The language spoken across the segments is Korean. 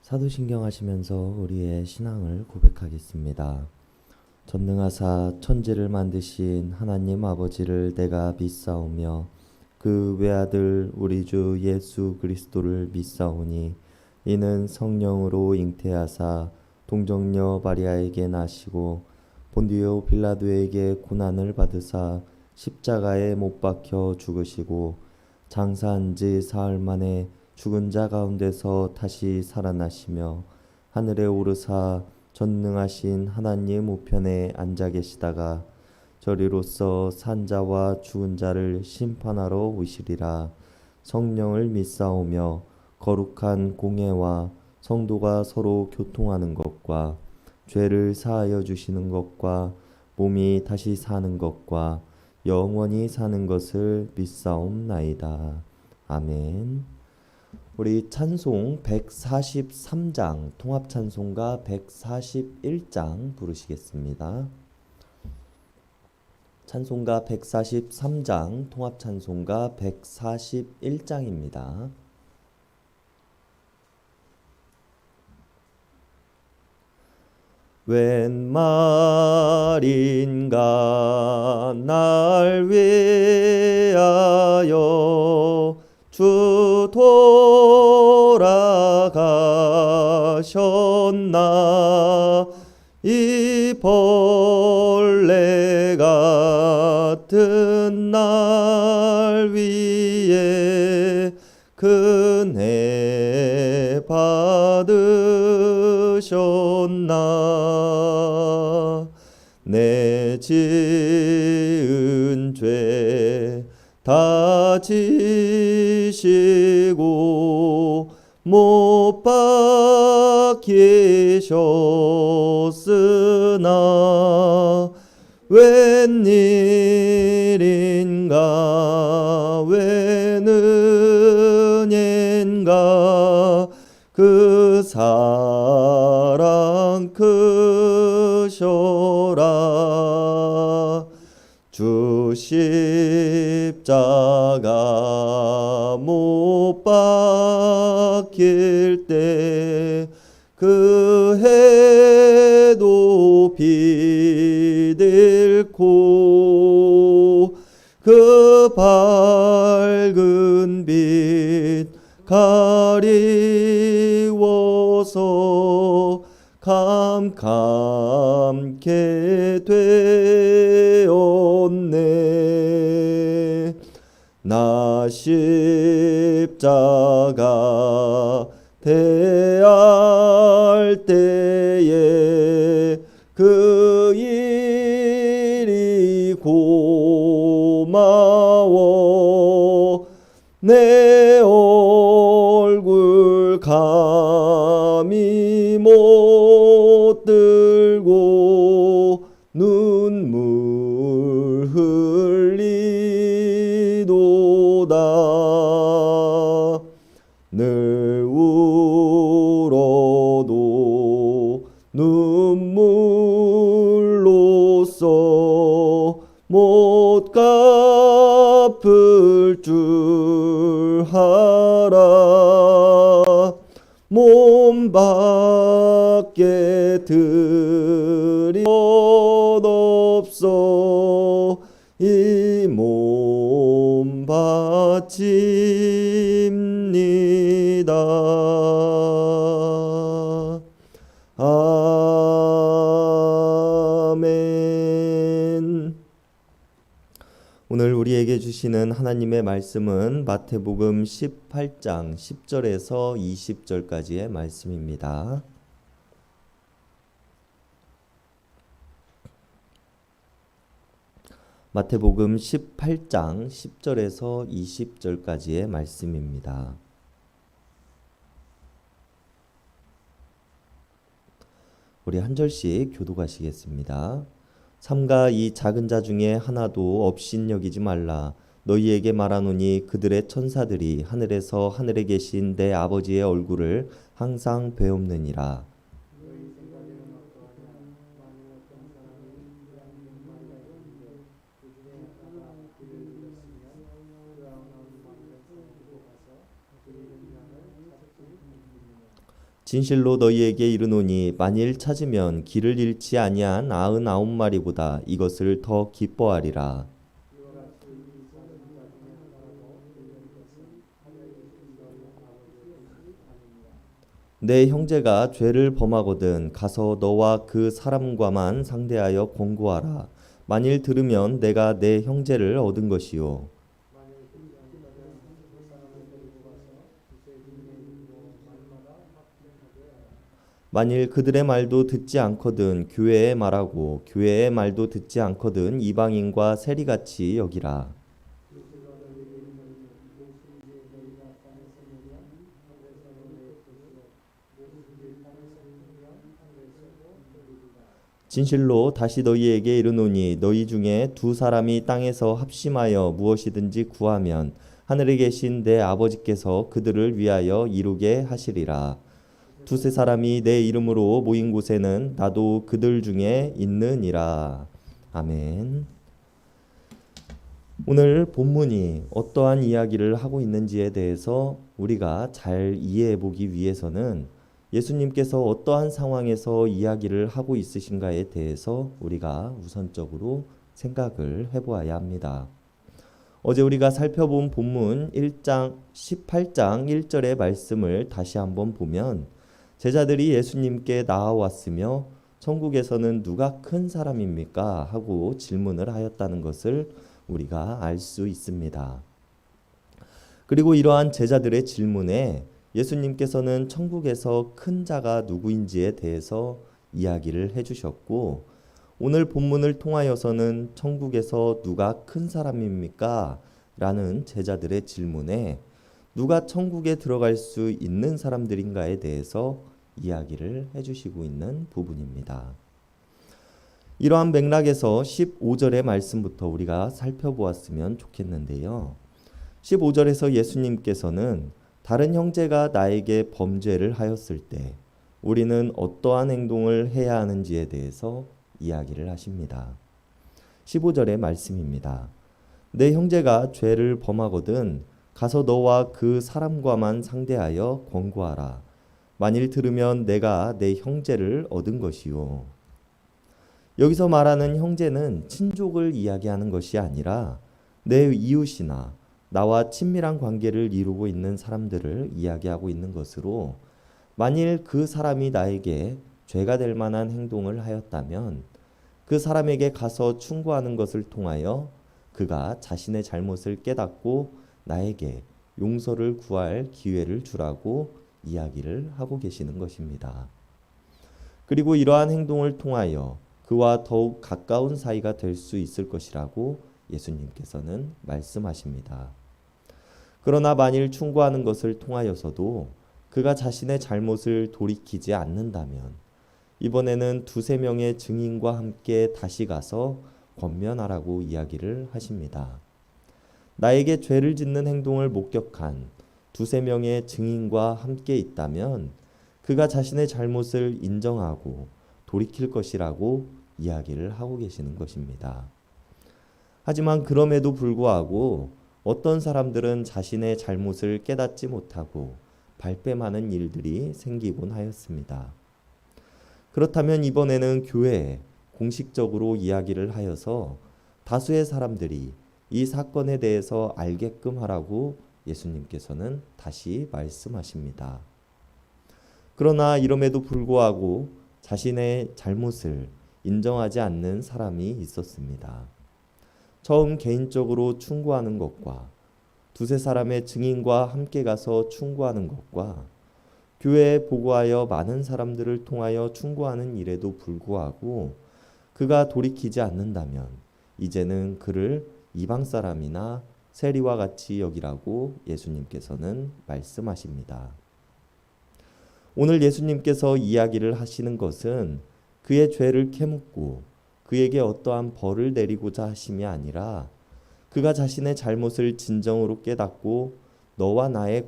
사도신경 하시면서 우리의 신앙을 고백하겠습니다. 전능하사 천지를 만드신 하나님 아버지를 내가 믿사오며 그 외아들 우리 주 예수 그리스도를 믿사오니 이는 성령으로 잉태하사 동정녀 마리아에게 나시고 본디오 빌라도에게 고난을 받으사 십자가에 못 박혀 죽으시고 장사한 지 사흘 만에 죽은 자 가운데서 다시 살아나시며 하늘에 오르사 전능하신 하나님 우편에 앉아 계시다가 저리로서 산 자와 죽은 자를 심판하러 오시리라. 성령을 믿사오며 거룩한 공예와 성도가 서로 교통하는 것과 죄를 사하여 주시는 것과 몸이 다시 사는 것과 영원히 사는 것을 믿사옵나이다. 아멘. 우리 찬송 143장 통합찬송가 141장 부르시겠습니다. 찬송가 143장 통합찬송가 141장입니다. 웬 말인가 날 위하여 주 돌아가셨나 이 벌레 같은 날 위에 은혜 받으셨나 내 지은 죄 다 지시고 못 박히셨으나 웬일인가 웬 은혜인가 그 사랑 크셔라 주 십자가 못 박힐 때 그 해도 비들고 그 밝은 빛 가리워서 캄캄케 되었네 나 십자가 대할 때에 그 일이 고마워 내 얼굴 감히 못 들고 눈물 흘리도다 늘 울어도 눈물로써 못 갚을 줄 알아 몸 밖에 드릴 것 없어 이 몸 바칩니다. 아멘. 오늘 우리에게 주시는 하나님의 말씀은 마태복음 18장 10절에서 20절까지의 말씀입니다. 마태복음 18장 10절에서 20절까지의 말씀입니다. 우리 한 절씩 교독하시겠습니다. 삼가 이 작은 자 중에 하나도 업신여기지 말라. 너희에게 말하노니 그들의 천사들이 하늘에서 하늘에 계신 내 아버지의 얼굴을 항상 배옵느니라. 진실로 너희에게 이르노니 만일 찾으면 길을 잃지 아니한 99마리보다 이것을 더 기뻐하리라. 내 형제가 죄를 범하거든 가서 너와 그 사람과만 상대하여 권고하라. 만일 들으면 내가 내 형제를 얻은 것이요. 만일 그들의 말도 듣지 않거든 교회의 말하고 교회의 말도 듣지 않거든 이방인과 세리같이 여기라. 진실로 다시 너희에게 이르노니 너희 중에 두 사람이 땅에서 합심하여 무엇이든지 구하면 하늘에 계신 내 아버지께서 그들을 위하여 이루게 하시리라. 두세 사람이 내 이름으로 모인 곳에는 나도 그들 중에 있느니라. 아멘. 오늘 본문이 어떠한 이야기를 하고 있는지에 대해서 우리가 잘 이해해 보기 위해서는 예수님께서 어떠한 상황에서 이야기를 하고 있으신가에 대해서 우리가 우선적으로 생각을 해보아야 합니다. 어제 우리가 살펴본 본문 1장 18장 1절의 말씀을 다시 한번 보면 제자들이 예수님께 나아왔으며 천국에서는 누가 큰 사람입니까? 하고 질문을 하였다는 것을 우리가 알 수 있습니다. 그리고 이러한 제자들의 질문에 예수님께서는 천국에서 큰 자가 누구인지에 대해서 이야기를 해주셨고 오늘 본문을 통하여서는 천국에서 누가 큰 사람입니까? 라는 제자들의 질문에 누가 천국에 들어갈 수 있는 사람들인가에 대해서 이야기를 해주시고 있는 부분입니다. 이러한 맥락에서 15절의 말씀부터 우리가 살펴보았으면 좋겠는데요. 15절에서 예수님께서는 다른 형제가 나에게 범죄를 하였을 때 우리는 어떠한 행동을 해야 하는지에 대해서 이야기를 하십니다. 15절의 말씀입니다. 내 형제가 죄를 범하거든 가서 너와 그 사람과만 상대하여 권고하라. 만일 들으면 내가 내 형제를 얻은 것이요. 여기서 말하는 형제는 친족을 이야기하는 것이 아니라 내 이웃이나 나와 친밀한 관계를 이루고 있는 사람들을 이야기하고 있는 것으로 만일 그 사람이 나에게 죄가 될 만한 행동을 하였다면 그 사람에게 가서 충고하는 것을 통하여 그가 자신의 잘못을 깨닫고 나에게 용서를 구할 기회를 주라고 이야기를 하고 계시는 것입니다. 그리고 이러한 행동을 통하여 그와 더욱 가까운 사이가 될 수 있을 것이라고 예수님께서는 말씀하십니다. 그러나 만일 충고하는 것을 통하여서도 그가 자신의 잘못을 돌이키지 않는다면 이번에는 두세 명의 증인과 함께 다시 가서 권면하라고 이야기를 하십니다. 나에게 죄를 짓는 행동을 목격한 두세 명의 증인과 함께 있다면 그가 자신의 잘못을 인정하고 돌이킬 것이라고 이야기를 하고 계시는 것입니다. 하지만 그럼에도 불구하고 어떤 사람들은 자신의 잘못을 깨닫지 못하고 발뺌하는 일들이 생기곤 하였습니다. 그렇다면 이번에는 교회에 공식적으로 이야기를 하여서 다수의 사람들이 이 사건에 대해서 알게끔 하라고 예수님께서는 다시 말씀하십니다. 그러나 이럼에도 불구하고 자신의 잘못을 인정하지 않는 사람이 있었습니다. 처음 개인적으로 충고하는 것과 두세 사람의 증인과 함께 가서 충고하는 것과 교회에 보고하여 많은 사람들을 통하여 충고하는 일에도 불구하고 그가 돌이키지 않는다면 이제는 그를 이방 사람이나 세리와 같이 여기라고 예수님께서는 말씀하십니다. 오늘 예수님께서 이야기를 하시는 것은 그의 죄를 캐묻고 그에게 어떠한 벌을 내리고자 하심이 아니라 그가 자신의 잘못을 진정으로 깨닫고 너와 나의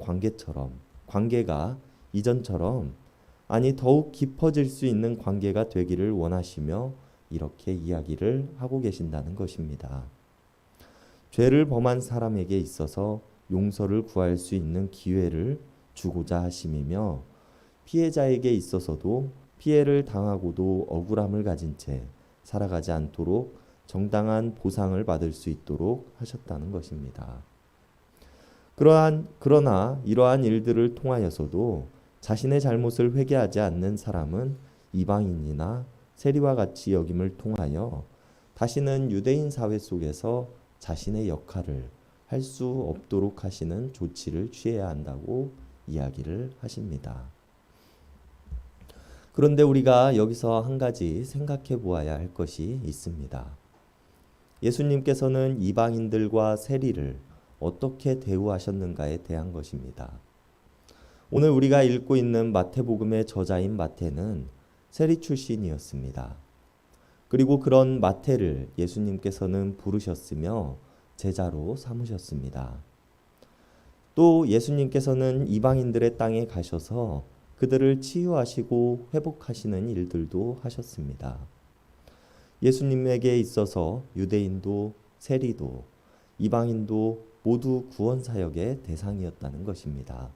관계가 이전처럼 아니 더욱 깊어질 수 있는 관계가 되기를 원하시며 이렇게 이야기를 하고 계신다는 것입니다. 죄를 범한 사람에게 있어서 용서를 구할 수 있는 기회를 주고자 하심이며 피해자에게 있어서도 피해를 당하고도 억울함을 가진 채 살아가지 않도록 정당한 보상을 받을 수 있도록 하셨다는 것입니다. 그러나 이러한 일들을 통하여서도 자신의 잘못을 회개하지 않는 사람은 이방인이나 세리와 같이 여김을 통하여 다시는 유대인 사회 속에서 자신의 역할을 할 수 없도록 하시는 조치를 취해야 한다고 이야기를 하십니다. 그런데 우리가 여기서 한 가지 생각해 보아야 할 것이 있습니다. 예수님께서는 이방인들과 세리를 어떻게 대우하셨는가에 대한 것입니다. 오늘 우리가 읽고 있는 마태복음의 저자인 마태는 세리 출신이었습니다. 그리고 그런 마태를 예수님께서는 부르셨으며 제자로 삼으셨습니다. 또 예수님께서는 이방인들의 땅에 가셔서 그들을 치유하시고 회복하시는 일들도 하셨습니다. 예수님에게 있어서 유대인도 세리도 이방인도 모두 구원 사역의 대상이었다는 것입니다.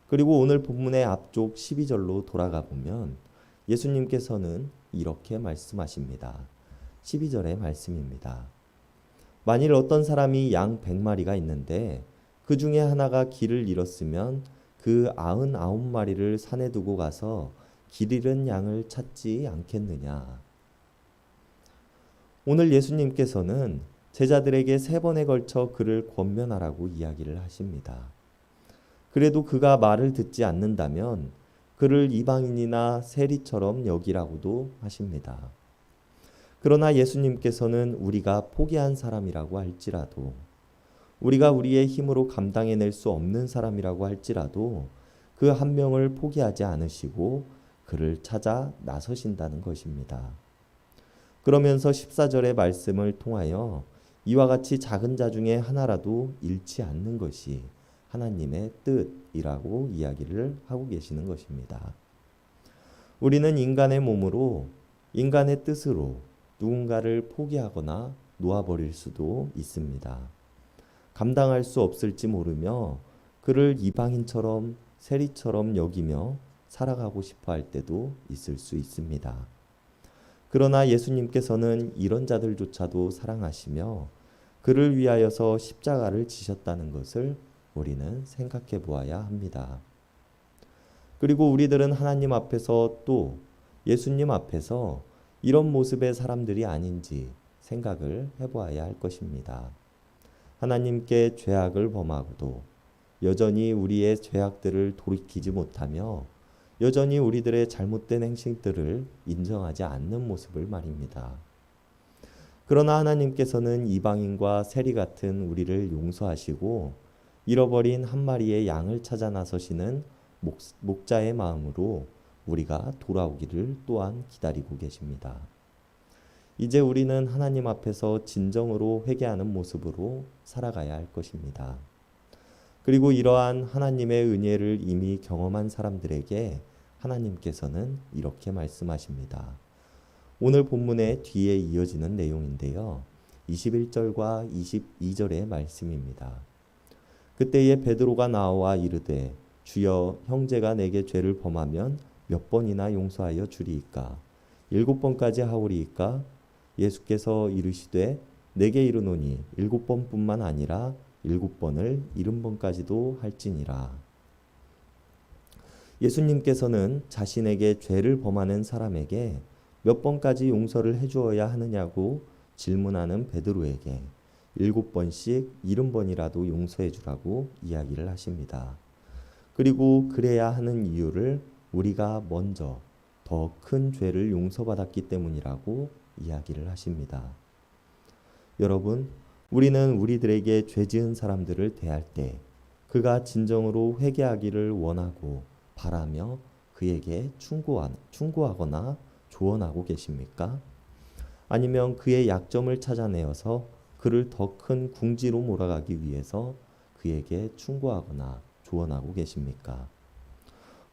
그리고 오늘 본문의 앞쪽 12절로 돌아가 보면 예수님께서는 이렇게 말씀하십니다. 12절의 말씀입니다. 만일 어떤 사람이 양 100마리가 있는데 그 중에 하나가 길을 잃었으면 그 99마리를 산에 두고 가서 길 잃은 양을 찾지 않겠느냐. 오늘 예수님께서는 제자들에게 3번에 걸쳐 그를 권면하라고 이야기를 하십니다. 그래도 그가 말을 듣지 않는다면 그를 이방인이나 세리처럼 여기라고도 하십니다. 그러나 예수님께서는 우리가 포기한 사람이라고 할지라도 우리가 우리의 힘으로 감당해낼 수 없는 사람이라고 할지라도 그 한 명을 포기하지 않으시고 그를 찾아 나서신다는 것입니다. 그러면서 14절의 말씀을 통하여 이와 같이 작은 자 중에 하나라도 잃지 않는 것이 하나님의 뜻이라고 이야기를 하고 계시는 것입니다. 우리는 인간의 몸으로 인간의 뜻으로 누군가를 포기하거나 놓아버릴 수도 있습니다. 감당할 수 없을지 모르며 그를 이방인처럼 세리처럼 여기며 살아가고 싶어 할 때도 있을 수 있습니다. 그러나 예수님께서는 이런 자들조차도 사랑하시며 그를 위하여서 십자가를 지셨다는 것을 우리는 생각해 보아야 합니다. 그리고 우리들은 하나님 앞에서 또 예수님 앞에서 이런 모습의 사람들이 아닌지 생각을 해보아야 할 것입니다. 하나님께 죄악을 범하고도 여전히 우리의 죄악들을 돌이키지 못하며 여전히 우리들의 잘못된 행실들을 인정하지 않는 모습을 말입니다. 그러나 하나님께서는 이방인과 세리 같은 우리를 용서하시고 잃어버린 한 마리의 양을 찾아 나서시는 목자의 마음으로 우리가 돌아오기를 또한 기다리고 계십니다. 이제 우리는 하나님 앞에서 진정으로 회개하는 모습으로 살아가야 할 것입니다. 그리고 이러한 하나님의 은혜를 이미 경험한 사람들에게 하나님께서는 이렇게 말씀하십니다. 오늘 본문의 뒤에 이어지는 내용인데요. 21절과 22절의 말씀입니다. 그때에 베드로가 나와 이르되 주여 형제가 내게 죄를 범하면 몇 번이나 용서하여 주리이까? 7번까지 하오리이까? 예수께서 이르시되 내게 이르노니 7번뿐만 아니라 7번을 70번까지도 할지니라. 예수님께서는 자신에게 죄를 범하는 사람에게 몇 번까지 용서를 해주어야 하느냐고 질문하는 베드로에게 7번씩 70번이라도 용서해 주라고 이야기를 하십니다. 그리고 그래야 하는 이유를 우리가 먼저 더 큰 죄를 용서받았기 때문이라고 이야기를 하십니다. 여러분, 우리는 우리들에게 죄 지은 사람들을 대할 때 그가 진정으로 회개하기를 원하고 바라며 그에게 충고하거나 조언하고 계십니까? 아니면 그의 약점을 찾아내어서 그를 더 큰 궁지로 몰아가기 위해서 그에게 충고하거나 조언하고 계십니까?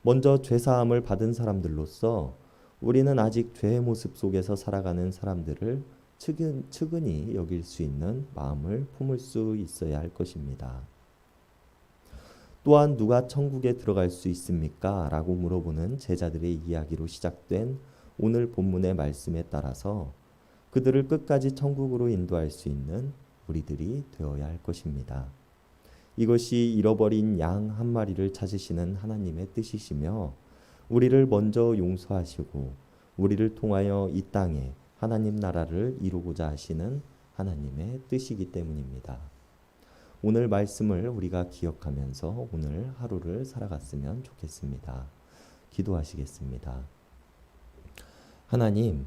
먼저 죄사함을 받은 사람들로서 우리는 아직 죄의 모습 속에서 살아가는 사람들을 측은히 여길 수 있는 마음을 품을 수 있어야 할 것입니다. 또한 누가 천국에 들어갈 수 있습니까? 라고 물어보는 제자들의 이야기로 시작된 오늘 본문의 말씀에 따라서 그들을 끝까지 천국으로 인도할 수 있는 우리들이 되어야 할 것입니다. 이것이 잃어버린 양 한 마리를 찾으시는 하나님의 뜻이시며 우리를 먼저 용서하시고 우리를 통하여 이 땅에 하나님 나라를 이루고자 하시는 하나님의 뜻이기 때문입니다. 오늘 말씀을 우리가 기억하면서 오늘 하루를 살아갔으면 좋겠습니다. 기도하시겠습니다. 하나님,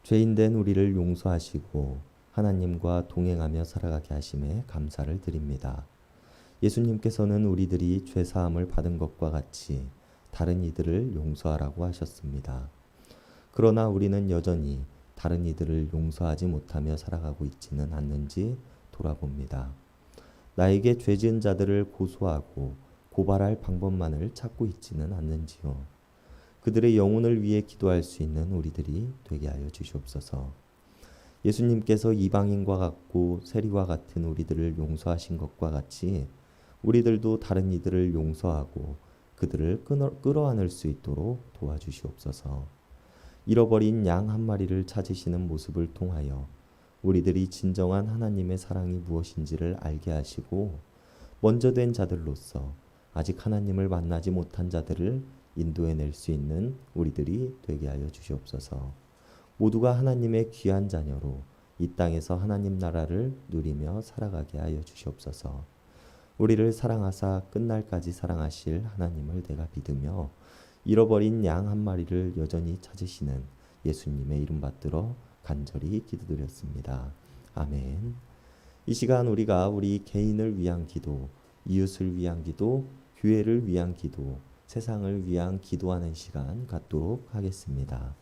죄인된 우리를 용서하시고 하나님과 동행하며 살아가게 하심에 감사를 드립니다. 예수님께서는 우리들이 죄사함을 받은 것과 같이 다른 이들을 용서하라고 하셨습니다. 그러나 우리는 여전히 다른 이들을 용서하지 못하며 살아가고 있지는 않는지 돌아봅니다. 나에게 죄 지은 자들을 고소하고 고발할 방법만을 찾고 있지는 않는지요. 그들의 영혼을 위해 기도할 수 있는 우리들이 되게 하여 주시옵소서. 예수님께서 이방인과 같고 세리와 같은 우리들을 용서하신 것과 같이 우리들도 다른 이들을 용서하고 그들을 끌어안을 수 있도록 도와주시옵소서. 잃어버린 양 한 마리를 찾으시는 모습을 통하여 우리들이 진정한 하나님의 사랑이 무엇인지를 알게 하시고 먼저 된 자들로서 아직 하나님을 만나지 못한 자들을 인도해낼 수 있는 우리들이 되게 하여 주시옵소서. 모두가 하나님의 귀한 자녀로 이 땅에서 하나님 나라를 누리며 살아가게 하여 주시옵소서. 우리를 사랑하사 끝날까지 사랑하실 하나님을 내가 믿으며 잃어버린 양 한 마리를 여전히 찾으시는 예수님의 이름 받들어 간절히 기도드렸습니다. 아멘. 이 시간 우리가 우리 개인을 위한 기도, 이웃을 위한 기도, 교회를 위한 기도, 세상을 위한 기도하는 시간 갖도록 하겠습니다.